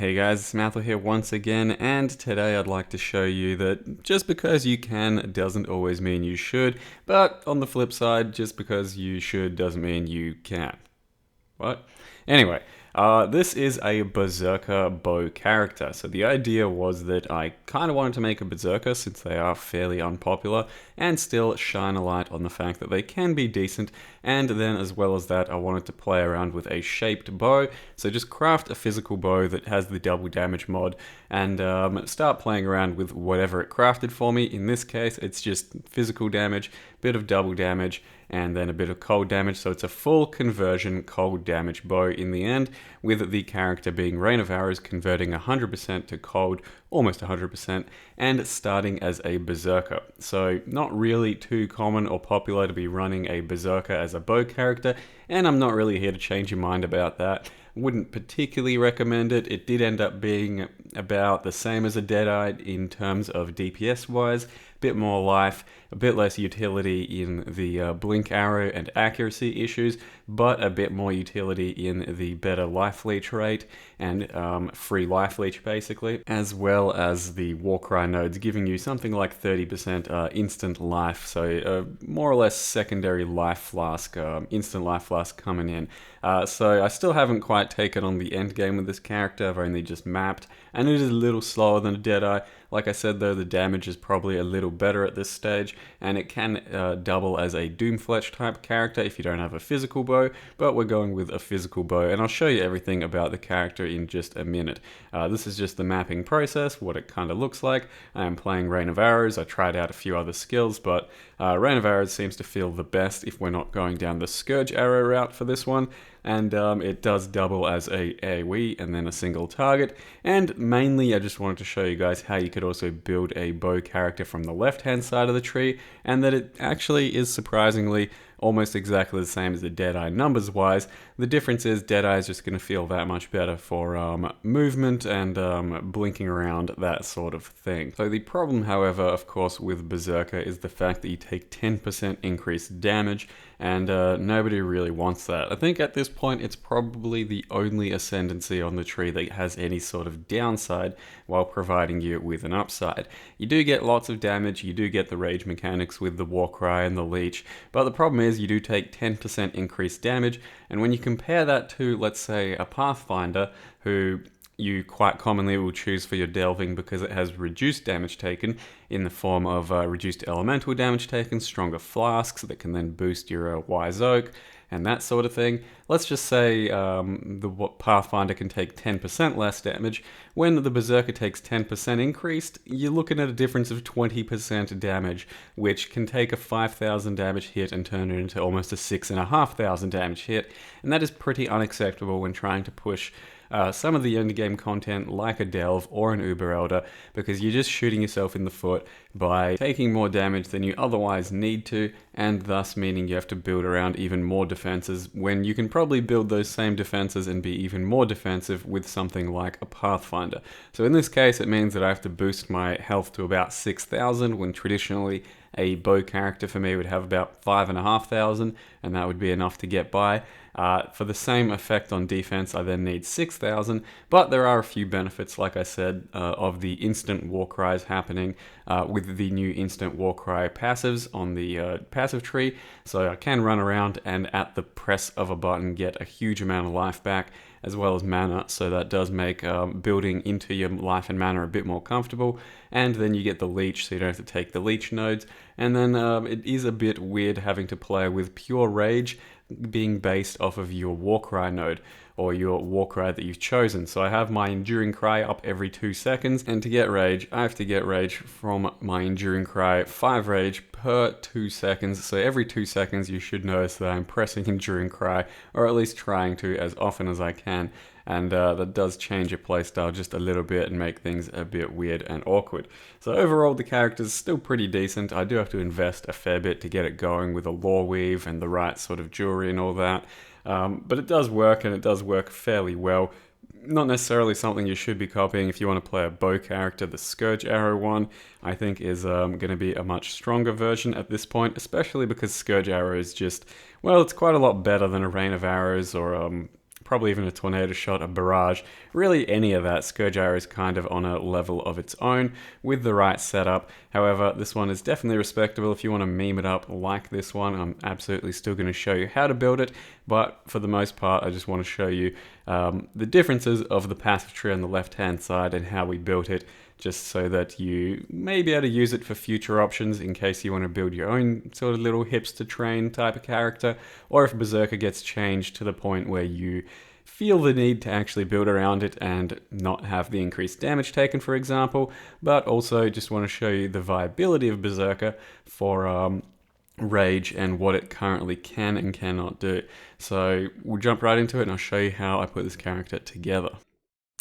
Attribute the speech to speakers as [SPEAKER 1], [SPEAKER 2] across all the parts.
[SPEAKER 1] Hey guys, it's Mathel here once again, and today I'd like to show you that just because you can doesn't always mean you should, but on the flip side, just because you should doesn't mean you can. What? Anyway, this is a Berserker bow character. So the idea was that I kind of wanted to make a Berserker since they are fairly unpopular and still shine a light on the fact that they can be decent. And then as well as that, I wanted to play around with a shaped bow. So just craft a physical bow that has the double damage mod and start playing around with whatever it crafted for me. In this case, it's just physical damage, bit of double damage, and then a bit of cold damage. So it's a full conversion cold damage bow in the end, with the character being Rain of Arrows converting 100% to cold, almost 100%, and starting as a Berserker. So not really too common or popular to be running a Berserker as a bow character, and I'm not really here to change your mind about that. Wouldn't particularly recommend it. It did end up being about the same as a Deadeye in terms of DPS wise, bit more life, a bit less utility in the blink arrow and accuracy issues, but a bit more utility in the better life leech rate and free life leech basically, as well as the Warcry nodes giving you something like 30% instant life, so more or less secondary life flask, instant life flask coming in. So I still haven't quite taken on the end game with this character. I've only just mapped, and it is a little slower than a Deadeye. Like I said though, the damage is probably a little better at this stage, and it can double as a Doomfletch type character if you don't have a physical bow, but we're going with a physical bow, and I'll show you everything about the character in just a minute. This is just the mapping process, what it kind of looks like. I am playing Rain of Arrows. I tried out a few other skills, but Rain of Arrows seems to feel the best if we're not going down the Scourge Arrow route for this one. And it does double as a AoE and then a single target. And mainly I just wanted to show you guys how you could also build a bow character from the left hand side of the tree, and that it actually is surprisingly almost exactly the same as the Deadeye numbers wise. The difference is Deadeye is just going to feel that much better for movement and blinking around, that sort of thing. So the problem, however, of course, with Berserker is the fact that you take 10% increased damage, and nobody really wants that. I think at this point it's probably the only ascendancy on the tree that has any sort of downside while providing you with an upside. You do get lots of damage, you do get the rage mechanics with the Warcry and the Leech, but the problem is you do take 10% increased damage, and when you compare that to, let's say, a Pathfinder, who you quite commonly will choose for your delving because it has reduced damage taken in the form of reduced elemental damage taken, stronger flasks that can then boost your Wise Oak, and that sort of thing. Let's just say the Pathfinder can take 10% less damage. When the Berserker takes 10% increased, you're looking at a difference of 20% damage, which can take a 5,000 damage hit and turn it into almost a 6,500 damage hit, and that is pretty unacceptable when trying to push some of the endgame content like a Delve or an Uber Elder, because you're just shooting yourself in the foot by taking more damage than you otherwise need to, and thus meaning you have to build around even more defenses when you can probably build those same defenses and be even more defensive with something like a Pathfinder. So in this case, it means that I have to boost my health to about 6,000 when traditionally a bow character for me would have about 5,500, and that would be enough to get by. For the same effect on defense, I then need 6,000, but there are a few benefits, like I said, of the instant Warcries happening with the new instant Warcry passives on the passive tree. So I can run around and at the press of a button get a huge amount of life back, as well as mana, so that does make building into your life and mana a bit more comfortable. And then you get the leech, so you don't have to take the leech nodes. And then it is a bit weird having to play with pure rage being based off of your Warcry node, or your Warcry that you've chosen. So I have my Enduring Cry up every 2 seconds, and to get rage, I have to get rage from my Enduring Cry, 5 rage per 2 seconds. So every 2 seconds you should notice that I'm pressing Enduring Cry, or at least trying to as often as I can. And that does change your playstyle just a little bit and make things a bit weird and awkward. So overall, the character's still pretty decent. I do have to invest a fair bit to get it going with a lore weave and the right sort of jewelry and all that. But it does work, and it does work fairly well. Not necessarily something you should be copying if you want to play a bow character. The Scourge Arrow one, I think, is going to be a much stronger version at this point, especially because Scourge Arrow is just, well, it's quite a lot better than a Rain of Arrows or probably even a tornado shot, a barrage, really any of that. Scourge Arrow is kind of on a level of its own with the right setup. However, this one is definitely respectable. If you want to meme it up like this one, I'm absolutely still going to show you how to build it, but for the most part, I just want to show you the differences of the passive tree on the left-hand side and how we built it, just so that you may be able to use it for future options in case you want to build your own sort of little hipster train type of character, or if Berserker gets changed to the point where you feel the need to actually build around it and not have the increased damage taken, for example. But also just want to show you the viability of Berserker for Rage and what it currently can and cannot do. So we'll jump right into it and I'll show you how I put this character together.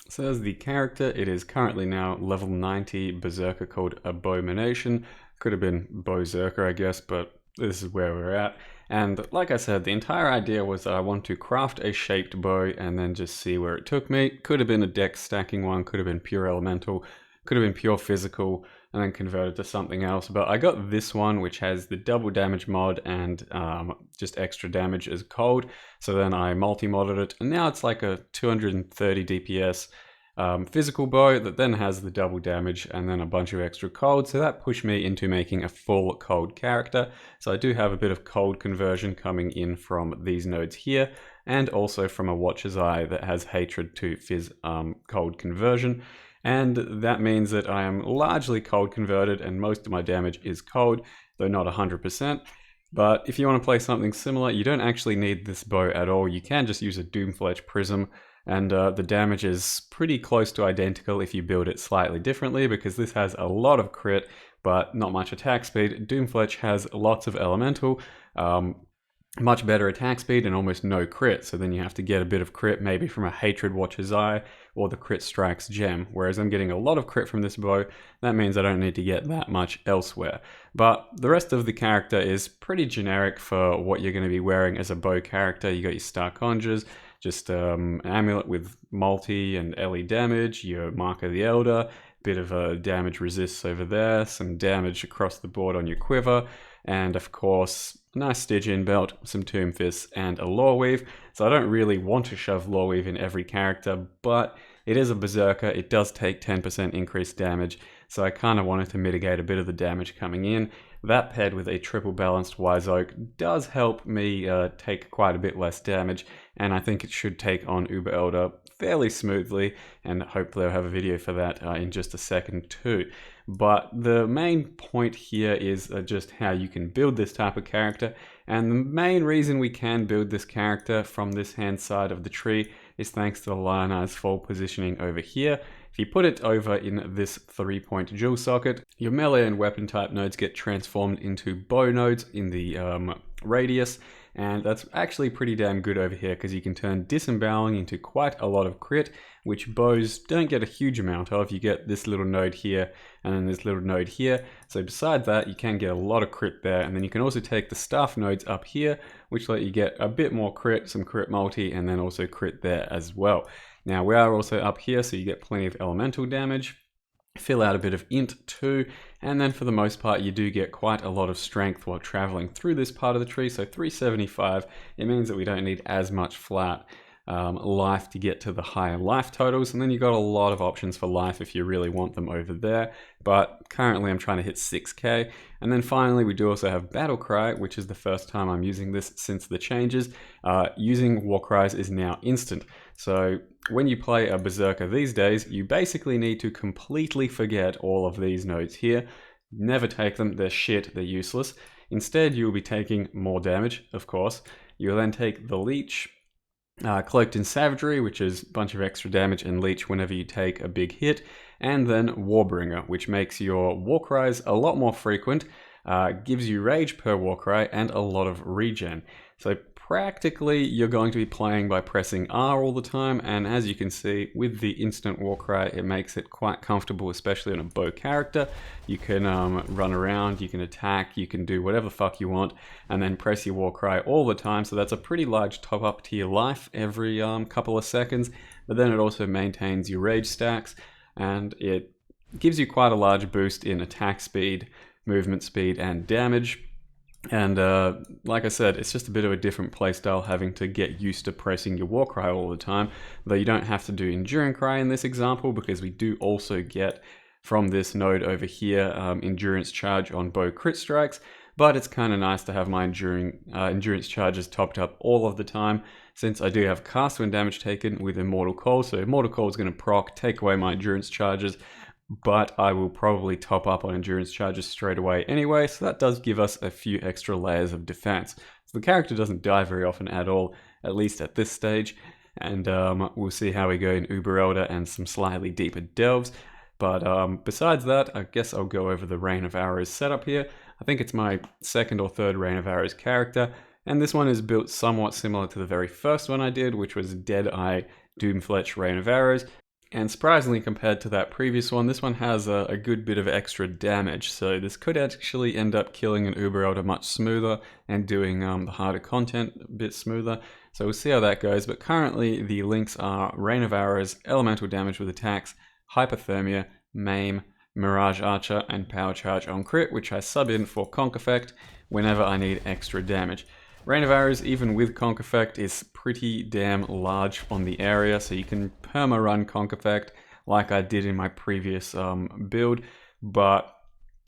[SPEAKER 1] So as the character, it is currently now level 90 Berserker called Abomination. Could have been Berserker, I guess, but this is where we're at. And like I said, the entire idea was that I want to craft a shaped bow and then just see where it took me. Could have been a dex stacking one, could have been pure elemental, could have been pure physical, and then converted to something else. But I got this one, which has the double damage mod and just extra damage as cold. So then I multi-modded it, and now it's like a 230 DPS physical bow that then has the double damage and then a bunch of extra cold. So that pushed me into making a full cold character. So I do have a bit of cold conversion coming in from these nodes here, and also from a Watcher's Eye that has hatred to fizz cold conversion. And that means that I am largely cold converted and most of my damage is cold, though not 100%. But if you want to play something similar, you don't actually need this bow at all. You can just use a Doomfletch Prism, and the damage is pretty close to identical if you build it slightly differently, because this has a lot of crit, but not much attack speed. Doomfletch has lots of elemental, much better attack speed and almost no crit, so then you have to get a bit of crit maybe from a Hatred Watcher's Eye or the Crit Strikes gem, whereas I'm getting a lot of crit from this bow. That means I don't need to get that much elsewhere. But the rest of the character is pretty generic for what you're going to be wearing as a bow character. You got your Star Conjures, just an amulet with multi and LE damage, your Mark of the Elder, bit of a damage resists over there, some damage across the board on your quiver, and of course a nice Stygian belt, some Tomb Fists, and a Lore Weave. So I don't really want to shove Lore Weave in every character, but it is a Berserker, it does take 10% increased damage, so I kind of wanted to mitigate a bit of the damage coming in. That paired with a triple balanced Wise Oak does help me take quite a bit less damage, and I think it should take on Uber Elder fairly smoothly, and hopefully I'll have a video for that in just a second too. But the main point here is just how you can build this type of character, and the main reason we can build this character from this hand side of the tree is thanks to the Lionized Fall positioning over here. If you put it over in this 3-point jewel socket, your melee and weapon type nodes get transformed into bow nodes in the radius, and that's actually pretty damn good over here because you can turn disemboweling into quite a lot of crit, which bows don't get a huge amount of. You get this little node here and then this little node here. So besides that, you can get a lot of crit there, and then you can also take the staff nodes up here, which let you get a bit more crit, some crit multi, and then also crit there as well. Now we are also up here, so you get plenty of elemental damage. Fill out a bit of int too, and then for the most part you do get quite a lot of strength while traveling through this part of the tree. So 375, it means that we don't need as much flat life to get to the higher life totals, and then you got a lot of options for life if you really want them over there, but currently I'm trying to hit 6k. And then finally we do also have Battle Cry, which is the first time I'm using this since the changes. Using War Cries is now instant, so when you play a Berserker these days, you basically need to completely forget all of these nodes here. Never take them, they're shit, they're useless. Instead you will be taking more damage, of course. You'll then take the Leech, Cloaked in Savagery, which is a bunch of extra damage and leech whenever you take a big hit, and then Warbringer, which makes your Warcries a lot more frequent, gives you rage per Warcry, and a lot of regen. So practically you're going to be playing by pressing R all the time, and as you can see with the instant Warcry, it makes it quite comfortable, especially on a bow character. You can run around, you can attack, you can do whatever the fuck you want, and then press your Warcry all the time. So that's a pretty large top up to your life every couple of seconds, but then it also maintains your rage stacks, and it gives you quite a large boost in attack speed, movement speed, and damage. And like I said, it's just a bit of a different playstyle, having to get used to pressing your war cry all the time. Though you don't have to do enduring cry in this example, because we do also get from this node over here endurance charge on bow crit strikes. But it's kind of nice to have my endurance charges topped up all of the time, since I do have cast when damage taken with Immortal Cold. So Immortal Cold is going to proc, take away my endurance charges, but I will probably top up on endurance charges straight away anyway, so that does give us a few extra layers of defense. So the character doesn't die very often at all, at least at this stage, and we'll see how we go in Uber Elder and some slightly deeper delves. But besides that, I guess I'll go over the Rain of Arrows setup here. I think it's my second or third Rain of Arrows character, and this one is built somewhat similar to the very first one I did, which was Deadeye Doomfletch Rain of Arrows. And surprisingly, compared to that previous one, this one has a good bit of extra damage, so this could actually end up killing an Uber Elder much smoother and doing the harder content a bit smoother. So we'll see how that goes, but currently the links are Rain of Arrows, Elemental Damage with Attacks, Hypothermia, Maim, Mirage Archer, and Power Charge on crit, which I sub in for Conk Effect whenever I need extra damage. Rain of Arrows, even with Conk Effect, is pretty damn large on the area, so you can perma-run Conk Effect like I did in my previous build, but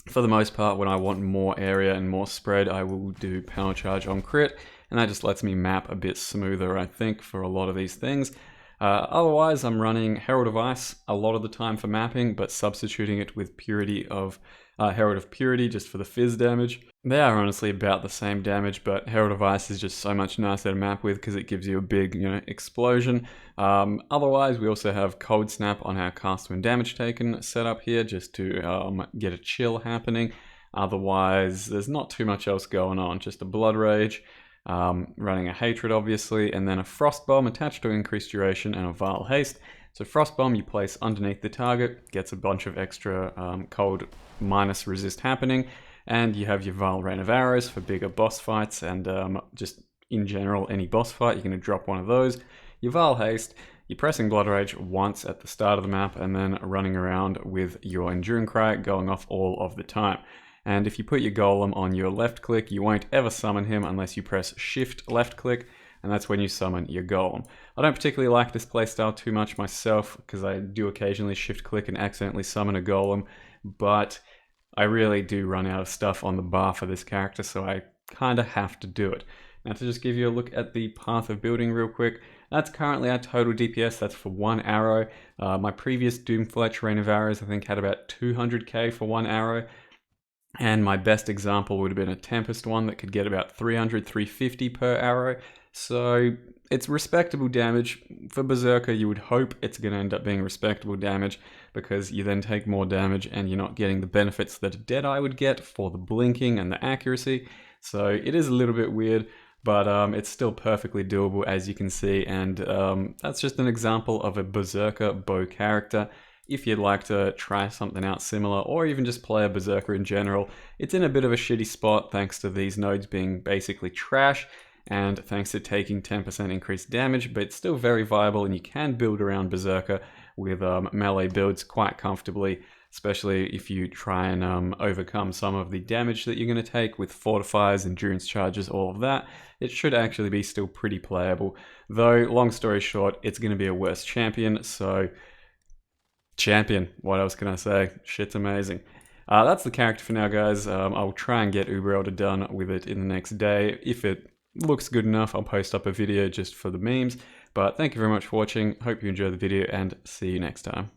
[SPEAKER 1] for the most part, when I want more area and more spread, I will do Power Charge on crit, and that just lets me map a bit smoother, I think, for a lot of these things. Otherwise, I'm running Herald of Ice a lot of the time for mapping, but substituting it with Herald of Purity just for the fizz damage. They are honestly about the same damage, but Herald of Ice is just so much nicer to map with because it gives you a big, explosion. Otherwise, we also have Cold Snap on our cast when damage taken set up here just to get a chill happening. Otherwise, there's not too much else going on, just a Blood Rage, running a Hatred obviously, and then a Frost Bomb attached to increased duration and a Vile Haste. So Frost Bomb you place underneath the target, gets a bunch of extra cold minus resist happening, and you have your Vile Rain of Arrows for bigger boss fights, and just in general any boss fight you're going to drop one of those. Your Vile Haste, you're pressing Blood Rage once at the start of the map and then running around with your Enduring Cry going off all of the time. And if you put your Golem on your left click, you won't ever summon him unless you press Shift left click, and that's when you summon your Golem. I don't particularly like this playstyle too much myself, because I do occasionally shift click and accidentally summon a Golem, but I really do run out of stuff on the bar for this character, so I kinda have to do it. Now to just give you a look at the path of building real quick, that's currently our total DPS, that's for one arrow. My previous Doomfletch Rain of Arrows I think had about 200k for one arrow, and my best example would have been a Tempest one that could get about 300, 350 per arrow. So it's respectable damage. For Berserker, you would hope it's going to end up being respectable damage, because you then take more damage and you're not getting the benefits that a Deadeye would get for the blinking and the accuracy. So it is a little bit weird, but it's still perfectly doable, as you can see, and that's just an example of a Berserker bow character. If you'd like to try something out similar, or even just play a Berserker in general, it's in a bit of a shitty spot thanks to these nodes being basically trash, and thanks to taking 10% increased damage, but it's still very viable, and you can build around Berserker with melee builds quite comfortably, especially if you try and overcome some of the damage that you're going to take with fortifiers, endurance charges, all of that. It should actually be still pretty playable, though long story short, it's going to be a worse champion, so champion, what else can I say? Shit's amazing. That's the character for now, guys. I'll try and get Uber Elder done with it in the next day. If it looks good enough, I'll post up a video just for the memes. But thank you very much for watching. Hope you enjoyed the video, and see you next time.